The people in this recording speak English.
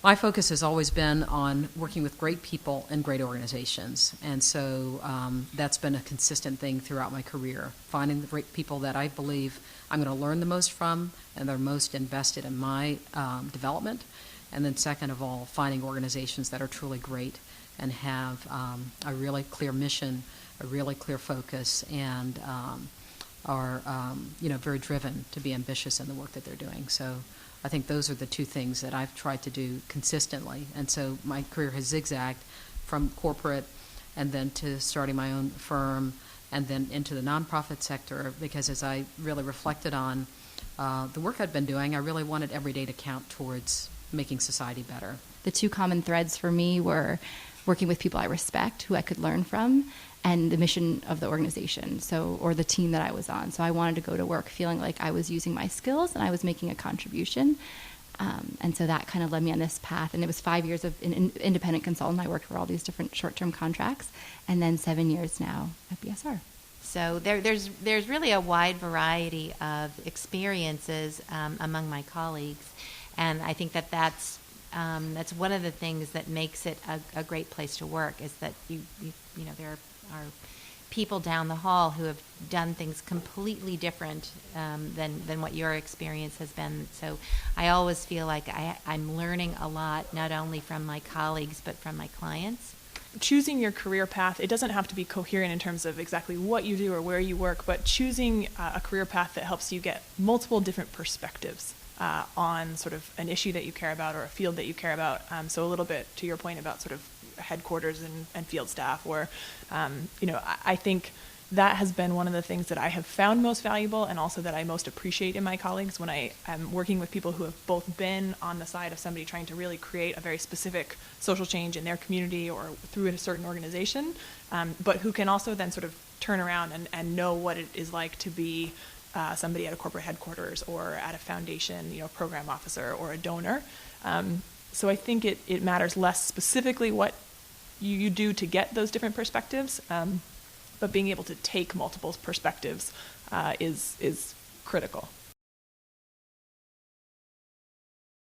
My focus has always been on working with great people and great organizations. And so that's been a consistent thing throughout my career, finding the great people that I believe I'm going to learn the most from and they're most invested in my development. And then second of all, finding organizations that are truly great and have a really clear mission, a really clear focus, and are very driven to be ambitious in the work that they're doing. So I think those are the two things that I've tried to do consistently. And so my career has zigzagged from corporate and then to starting my own firm and then into the nonprofit sector, because as I really reflected on the work I'd been doing, I really wanted every day to count towards making society better. The two common threads for me were working with people I respect, who I could learn from, and the mission of the organization, or the team that I was on. So I wanted to go to work feeling like I was using my skills and I was making a contribution. And so that kind of led me on this path. And it was 5 years of an independent consultant. I worked for all these different short-term contracts, and then 7 years now at BSR. So there's really a wide variety of experiences among my colleagues, and I think that's one of the things that makes it a great place to work, is that you know there are people down the hall who have done things completely different than what your experience has been. So I always feel like I'm learning a lot, not only from my colleagues but from my clients. Choosing your career path, it doesn't have to be coherent in terms of exactly what you do or where you work, but choosing a career path that helps you get multiple different perspectives on sort of an issue that you care about or a field that you care about. So a little bit to your point about sort of headquarters and field staff, or I think that has been one of the things that I have found most valuable, and also that I most appreciate in my colleagues when I am working with people who have both been on the side of somebody trying to really create a very specific social change in their community or through a certain organization, but who can also then sort of turn around and know what it is like to be somebody at a corporate headquarters or at a foundation, program officer or a donor. So I think it matters less specifically what you do to get those different perspectives, but being able to take multiple perspectives is critical.